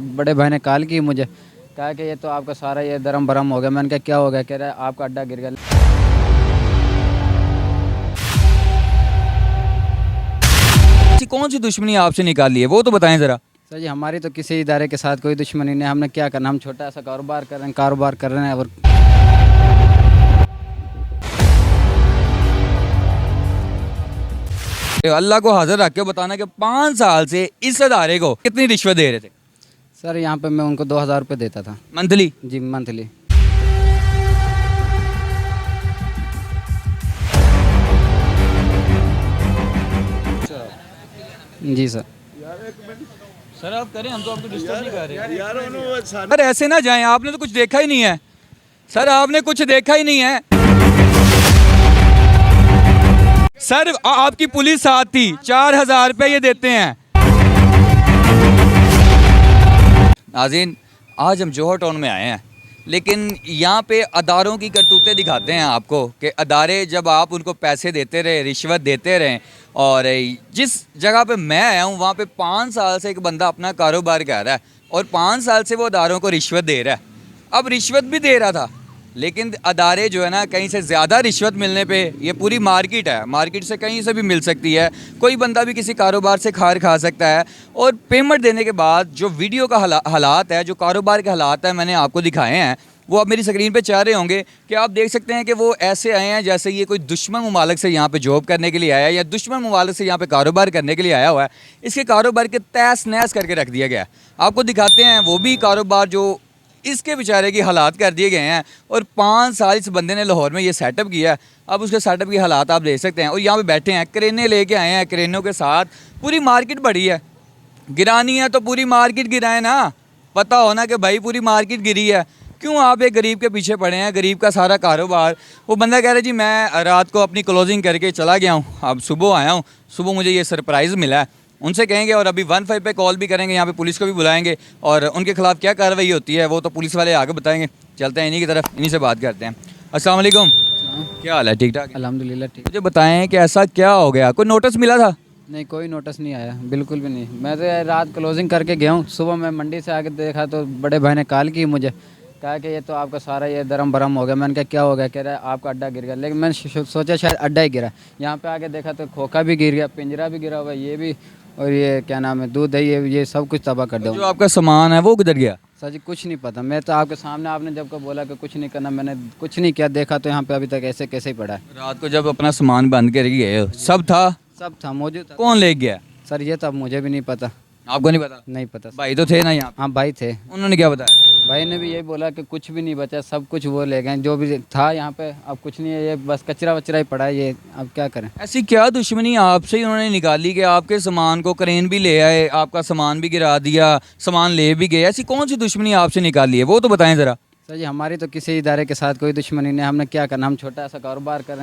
बड़े भाई ने कॉल की मुझे, कहा कि ये तो आपका सारा ये दरम भरम हो गया। मैंने कहा क्या हो गया? कह रहा है आपका अड्डा गिर गया। कौन सी दुश्मनी आपसे निकाली है वो तो बताएं ज़रा। सर जी हमारी तो किसी इदारे के साथ कोई दुश्मनी नहीं, हमने क्या करना, हम छोटा सा कारोबार कर रहे हैं और अल्लाह को हाजिर रख के बताना कि 5 साल से इस अदारे को कितनी रिश्वत दे रहे थे? सर यहाँ पे मैं उनको 2000 रुपये देता था मंथली? जी, मंथली। जी सर। सर आप करें, हम तो आपको डिस्टर्ब नहीं कर रहे सर। ऐसे ना जाएं, आपने तो कुछ देखा ही नहीं है सर, आपने कुछ देखा ही नहीं है सर। आपकी पुलिस साथ थी, 4000 रुपये ये देते हैं। नाज़रीन, आज हम जौहर टाउन में आए हैं, लेकिन यहाँ पे अदारों की करतूतें दिखाते हैं आपको कि अदारे जब आप उनको पैसे देते रहे, रिश्वत देते रहे, और जिस जगह पे मैं आया हूँ वहाँ पे 5 साल से एक बंदा अपना कारोबार कर रहा है और 5 साल से वो अदारों को रिश्वत दे रहा है। अब रिश्वत भी दे रहा था, लेकिन अदारे जो है ना, कहीं से ज़्यादा रिश्वत मिलने पे, ये पूरी मार्केट है, मार्केट से कहीं से भी मिल सकती है, कोई बंदा भी किसी कारोबार से खार खा सकता है। और पेमेंट देने के बाद जो वीडियो का हालात है, जो कारोबार के हालात है, मैंने आपको दिखाए हैं, वो आप मेरी स्क्रीन पे चाह रहे होंगे कि आप देख सकते हैं कि वो ऐसे आए हैं जैसे ये कोई दुश्मन ममालिक से यहाँ पे जॉब करने के लिए आया है या दुश्मन ममालिक से यहाँ पे कारोबार करने के लिए आया हुआ है। इसके कारोबार के तहस नहस करके रख दिया गया है। आपको दिखाते हैं वो भी कारोबार जो इसके बेचारे की हालात कर दिए गए हैं। और 5 साल इस बंदे ने लाहौर में ये सेटअप किया है। अब उसके सेटअप की हालात आप देख सकते हैं। और यहाँ पे बैठे हैं, क्रेनें लेके आए हैं, क्रेनों के साथ पूरी मार्केट बढ़ी है। गिरानी है तो पूरी मार्केट गिराए ना, पता होना कि भाई पूरी मार्केट गिरी है। क्यों आप एक गरीब के पीछे पड़े हैं? गरीब का सारा कारोबार। वो बंदा कह रहा है जी मैं रात को अपनी क्लोजिंग करके चला गया हूँ, अब सुबह आया हूँ, सुबह मुझे ये सरप्राइज़ मिला है। उनसे कहेंगे और अभी 15 पे कॉल भी करेंगे, यहाँ पे पुलिस को भी बुलाएंगे और उनके खिलाफ क्या कार्रवाई होती है वो तो पुलिस वाले आगे बताएंगे। चलते हैं इन्हीं की तरफ, इन्हीं से बात करते हैं। अस्सलाम वालेकुम, क्या हाल है? ठीक ठाक? अल्हम्दुलिल्लाह ठीक। मुझे बताएं कि ऐसा क्या हो गया, कोई नोटिस मिला था? नहीं, कोई नोटिस नहीं आया, बिल्कुल भी नहीं। मैं तो यार रात क्लोजिंग करके गया हूँ, सुबह मैं मंडी से आके देखा तो बड़े भाई ने कॉल की मुझे, कहा कि ये तो आपका सारा ये दरम भरम हो गया। मैंने कहा क्या हो गया? कह रहा है आपका अड्डा गिर गया। लेकिन मैंने सोचा शायद अड्डा ही गिरा। यहाँ पे आके देखा तो खोखा भी गिर गया, पिंजरा भी गिरा हुआ, ये भी, और ये क्या नाम है, दूध दही, ये सब कुछ तबाह कर दो। जो आपका सामान है वो किधर गया? सर जी कुछ नहीं पता, मैं तो आपके सामने, आपने जब को बोला कि कुछ नहीं करना, मैंने कुछ नहीं किया। देखा तो यहाँ पे अभी तक ऐसे कैसे ही पड़ा है। रात को जब अपना सामान बंद कर गए सब था? सब था, मौजूद था। कौन ले गया? सर ये तो अब मुझे भी नहीं पता। आपको नहीं पता? नहीं पता। भाई तो थे ना यहाँ पे? हाँ भाई थे। उन्होंने क्या बताया? भाई ने भी यही बोला कि कुछ भी नहीं बचा, सब कुछ वो ले गए, जो भी था यहाँ पे अब कुछ नहीं है, ये बस कचरा वचरा ही पड़ा है, ये अब क्या करें। ऐसी क्या दुश्मनी आपसे ही उन्होंने निकाली कि आपके सामान को क्रेन भी ले आए, आपका सामान भी गिरा दिया, सामान ले भी गए? ऐसी कौन सी दुश्मनी आपसे निकाली है वो तो बताएं ज़रा। सर जी हमारी तो किसी इदारे के साथ कोई दुश्मनी नहीं, हमने क्या करना, हम छोटा सा कारोबार कर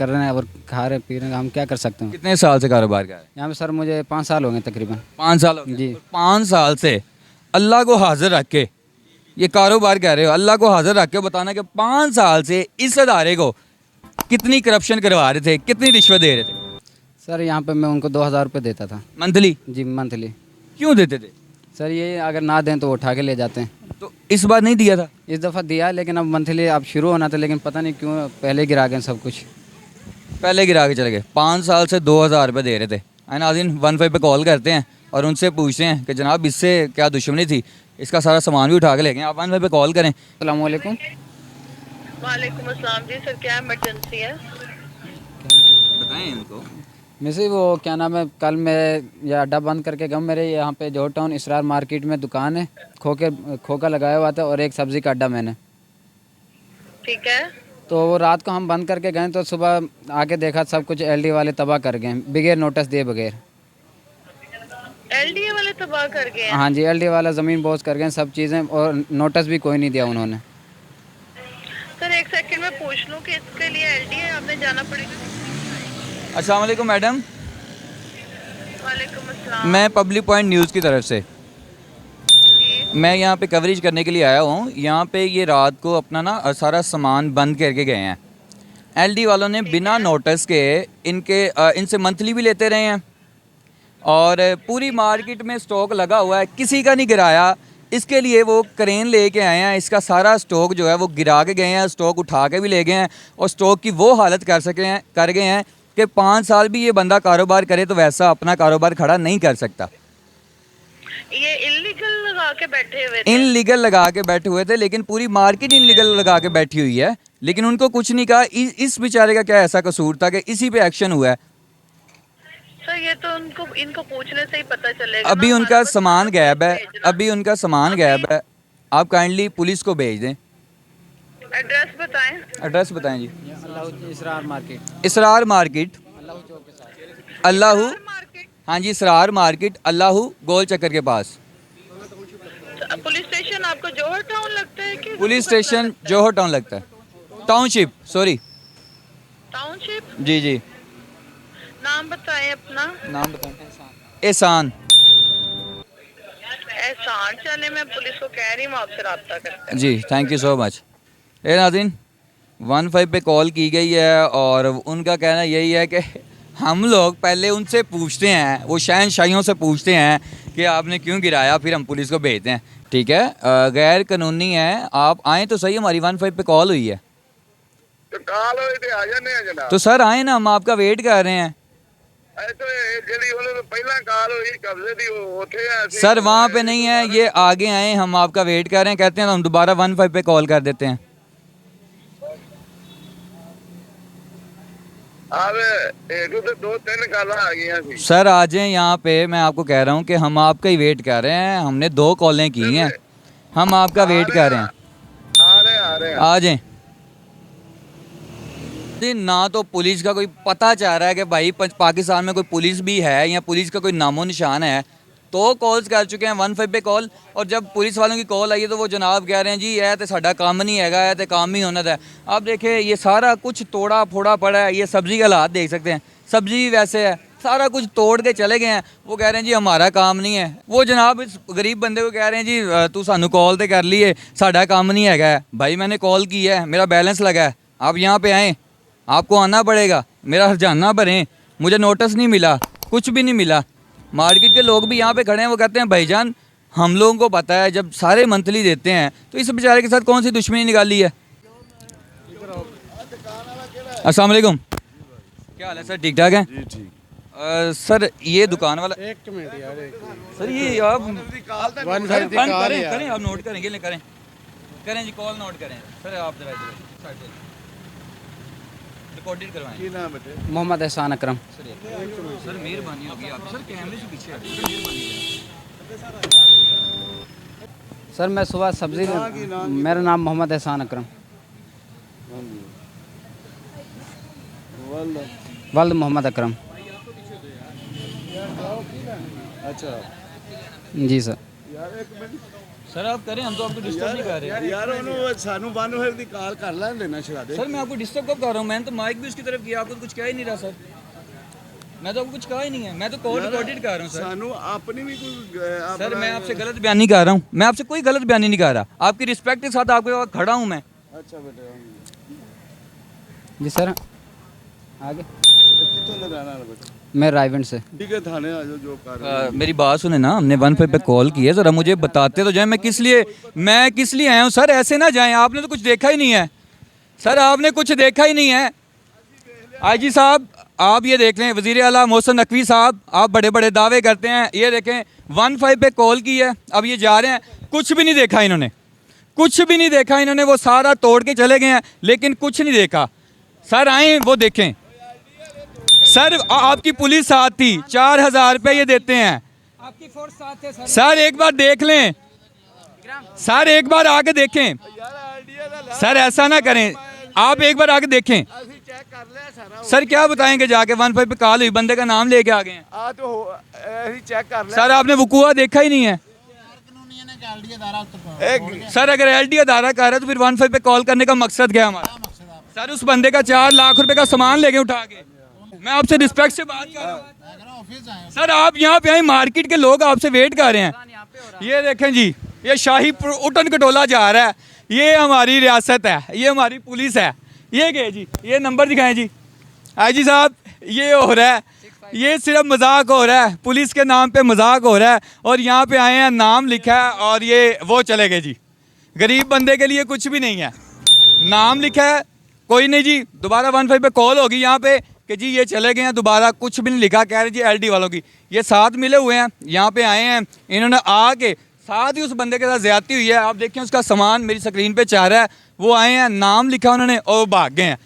रहे हैं और खा रहे पी रहे हैं, हम क्या कर सकते हैं। कितने साल से कारोबार कर रहे हैं? यहाँ पे सर मुझे 5 साल हो गए तकरीबन। 5 साल हो गए? जी। 5 साल से अल्लाह को हाजिर रख के ये कारोबार कर रहे हो। अल्लाह को हाजिर रख के बताना कि 5 साल से इस अदारे को कितनी करप्शन करवा रहे थे, कितनी रिश्वत दे रहे थे? सर यहाँ पे मैं उनको 2000 रुपये देता था मंथली? जी, मंथली। क्यों देते थे? सर ये अगर ना दें तो वो उठा के ले जाते हैं। तो इस बार नहीं दिया था? इस दफ़ा दिया, लेकिन अब मंथली अब शुरू होना था, लेकिन पता नहीं क्यों पहले गिरा गए सब कुछ। पहले गिरा के चले गए। 5 साल से 2000 रुपये दे रहे थे। है नाज़रीन, 15 पे कॉल करते हैं और उनसे पूछते हैं कि जनाब इससे क्या दुश्मनी थी, इसका सारा सामान भी उठा के ले गए। आप 15 पे कॉल करें। अस्सलाम वालेकुम। वालेकुम अस्सलाम जी सर, क्या इमरजेंसी है? बताएं इनको। वैसे वो क्या नाम है, कल मैं ये अड्डा बंद करके गया, मेरे यहाँ पे जौहर टाउन इसरार मार्केट में दुकान है, खोखा लगाया हुआ था और एक सब्ज़ी का अड्डा मैंने। ठीक है। तो वो रात को हम बंद करके गए तो सुबह आके देखा सब कुछ एलडी वाले तबाह कर गए, बगैर नोटिस दिए बगैर। एलडीए वाले तबाह कर गए हैं? हाँ जी, एलडी वाला ज़मीन बोझ कर गए सब चीज़ें, और नोटिस भी कोई नहीं दिया उन्होंने। सर एक सेकंड में पूछ लूँ कि इसके लिए एलडीए आपने जाना पड़ेगा। अस्सलाम वालेकुम मैडम, वालेकुम अस्सलाम। मैं पब्लिक पॉइंट न्यूज़ की तरफ से जी। मैं यहाँ पे कवरेज करने के लिए आया हूँ। यहाँ पे ये रात को अपना ना सारा सामान बंद करके गए हैं। एलडी वालों ने बिना नोटिस के इनसे मंथली भी लेते रहे हैं और पूरी मार्केट में स्टॉक लगा हुआ है, किसी का नहीं गिराया। इसके लिए वो क्रेन लेके आए हैं, इसका सारा स्टॉक जो है वो गिरा के गए हैं, स्टॉक उठा के भी ले गए हैं और स्टॉक की वो हालत कर गए हैं कि 5 साल भी ये बंदा कारोबार करे तो वैसा अपना कारोबार खड़ा नहीं कर सकता। ये इलीगल लगा के बैठे हुए थे। इनलीगल लगा के बैठे हुए थे, लेकिन पूरी मार्केट इनलीगल लगा के बैठी हुई है, लेकिन उनको कुछ नहीं कहा। इस बेचारे का क्या ऐसा कसूर था कि इसी पे एक्शन हुआ है। सर ये तो इनको पूछने से ही पता चलेगा। अभी ना, उनका हमारे पास सामान तो गायब है, भेजना। अभी उनका सामान गायब है। आप काइंडली पुलिस को भेज दें। एड्रेस बताएं। एड्रेस बताएं जी। इसरार मार्केट, इसरार मार्केट, अल्लाह चौक के साथ। अल्लाहू, मार्केट। हाँ जी, इसरार मार्केट, अल्लाहू गोल चक्कर के पास। पुलिस स्टेशन आपको जौहर टाउन लगता है कि पुलिस स्टेशन जौहर टाउन लगता है, टाउनशिप, सॉरी। टाउनशिप? जी जी, नाम बताएं अपना। नाम बताएं। एहसान। एहसान, चले मैं पुलिस को कह रही हूँ, आपसे रब्ता करते हैं। जी, थैंक यू सो मच। ए नाज़रीन, 15 पे कॉल की गई है और उनका कहना यही है कि हम लोग पहले उनसे पूछते हैं, वो शहनशाहियों से पूछते हैं कि आपने क्यों गिराया, फिर हम पुलिस को भेजते हैं। ठीक है, गैर कानूनी है, आप आएँ तो सही। हमारी 15 पे कॉल हुई है तो काल होए ते आ जाने आ जनाब। तो सर आए ना, हम आपका वेट कर रहे हैं। ऐ तो जेडी ਉਹਨੇ तो पहला काल हुई कब्जे दी उठे आ ਅਸੀਂ। सर वहाँ पे नहीं है, ये आगे आए, हम आपका वेट कर रहे हैं। कहते हैं हम दोबारा 15 पे कॉल कर देते हैं। आवे एक तो दो तीन काला आ गई सी। सर आ जाएं यहाँ पे, मैं आपको कह रहा हूँ कि हम आपका ही वेट कर रहे हैं। हमने 2 कॉलें की हैं, हम आपका वेट कर रहे हैं। आ रहे आ जाएं। जी, ना तो पुलिस का कोई पता चाह रहा है कि भाई पाकिस्तान में कोई पुलिस भी है या पुलिस का कोई नामो निशान है। तो कॉल्स कर चुके हैं 15 पे कॉल, और जब पुलिस वालों की कॉल आई है तो वो जनाब कह रहे हैं जी यह तो साडा काम नहीं हैगा, यह तो काम ही होना था। आप देखें ये सारा कुछ तोड़ा फोड़ा पड़ा है। ये सब्जी का हालात देख सकते हैं, सब्जी भी वैसे है, सारा कुछ तोड़ के चले गए हैं। वो कह रहे हैं जी हमारा काम नहीं है। वो जनाब इस गरीब बंदे को कह रहे हैं जी तू सानू कॉल तो कर लिए, साडा काम नहीं हैगा। भाई मैंने कॉल की है, मेरा बैलेंस लगा है, आप यहाँ पे आएँ, आपको आना पड़ेगा, मेरा हरजाना भरें। मुझे नोटिस नहीं मिला, कुछ भी नहीं मिला। मार्केट के लोग भी यहाँ पे खड़े हैं, वो कहते हैं भाईजान हम लोगों को पता है जब सारे मंथली देते हैं तो इस बेचारे के साथ कौन सी दुश्मनी निकाली है। अस्सलाम वालेकुम, क्या हाल है सर, ठीक ठाक है? जी ठीक। सर ये दुकान वाला, एक मिनट यार, सर ये आप करें, आप नोट करेंगे, करें जी, कॉल नोट करें। सर आप जरा इधर रिकॉर्डेड करवाएं। की नाम बेटे? मोहम्मद एहसान अकरम। सर मेहरबानी होगी आप, सर कैमरे से पीछे हटिए, मेहरबानी। सर मैं सुबह सब्जी, मेरा नाम मोहम्मद एहसान अकरम, वल्द मोहम्मद अकरम। अच्छा जी सर। यार एक मिनट सर आप करें, हम तो आपको डिस्टर्ब नहीं कर रहे। यार ਉਹਨੂੰ ਸਾਨੂੰ ਬੰਨ ਹੋਏ ਦੀ ਕਾਲ ਕਰ ਲੈਣ ਦੇਣਾ ਛੜਾ ਦੇ। सर मैं आपको डिस्टर्ब कब कर रहा हूँ? मैंने तो माइक भी उसकी तरफ किया, आपको तो कुछ कह ही नहीं रहा सर। मैं तो आपको कुछ कहा ही नहीं है, मैं तो कॉल रिकॉर्डेड कर रहा हूँ सर। ਸਾਨੂੰ ਆਪਣੀ ਵੀ ਕੋਈ सर मैं आपसे गलत बयान नहीं कर रहा हूँ, मैं आपसे कोई गलत बयान नहीं कर रहा। आपकी रिस्पेक्ट के साथ आपके पास खड़ा हूँ मैं। अच्छा बेटे जी सर आगे। ਕਿੱਥੋਂ ਦਾ ਰਹਿਣਾ है बेटा? मैं रायगंज से। ठीक है थाने आ जाओ जो कर रहे हो। मेरी बात सुने ना, हमने 15 पे कॉल की है, ज़रा मुझे बताते तो जाए मैं किस लिए आया हूँ। सर ऐसे ना जाएं, आपने तो कुछ देखा ही नहीं है। सर आपने कुछ देखा ही नहीं है। आईजी साहब आप ये देख लें, वज़ीर आला मोहसिन नकवी साहब आप बड़े बड़े दावे करते हैं। ये देखें 15 पे कॉल की है, अब ये जा रहे हैं, कुछ भी नहीं देखा इन्होंने, कुछ भी नहीं देखा इन्होंने। वो सारा तोड़ के चले गए हैं लेकिन कुछ नहीं देखा। सर आए वो देखें, सर आपकी पुलिस साथ थी, 4000 रुपये ये देते हैं, आपकी फोर्स साथ है सर एक बार देख लें, सर एक बार आके देखें। सर ऐसा ना करें, आप एक बार आके देखें। ਅਸੀਂ ਚੈੱਕ ਕਰ ਲਿਆ ਸਾਰਾ। सर क्या बताएंगे जाके 15 पे कॉल हुई, बंदे का नाम लेके आ गए हैं। ਆ तो ਅਸੀਂ ਚੈੱਕ ਕਰ ਲਿਆ। सर आपने वकूआ देखा ही नहीं है। सर अगर एलडी अदारा कर रहा है तो फिर 15 पे कॉल करने का मकसद क्या है हमारा? सर उस बंदे का 4 लाख रुपए का सामान लेके उठा के, मैं आपसे रिस्पेक्ट से बात कर रहा हूँ। सर आप यहाँ पे आए, मार्केट के लोग आपसे वेट कर रहे हैं। ये देखें जी, ये शाही उठन कटोला जा रहा है, ये हमारी रियासत है, ये हमारी पुलिस है। ये गए जी, ये नंबर दिखाएं जी। आई जी साहब ये हो रहा है ये सिर्फ मजाक हो रहा है, पुलिस के नाम पे मजाक हो रहा है। और यहाँ पे आए हैं, नाम लिखा है और ये वो चले गए जी। गरीब बंदे के लिए कुछ भी नहीं है, नाम लिखा है, कोई नहीं जी। दोबारा 15 पे कॉल होगी यहाँ पे कि जी ये चले गए हैं, दोबारा कुछ भी नहीं लिखा, कह रहे जी एलडी वालों की। ये साथ मिले हुए हैं, यहाँ पे आए हैं, इन्होंने आके साथ ही उस बंदे के साथ ज्यादती हुई है। आप देखें उसका सामान मेरी स्क्रीन पे चाह रहा है, वो आए हैं, नाम लिखा उन्होंने और वो भाग गए हैं।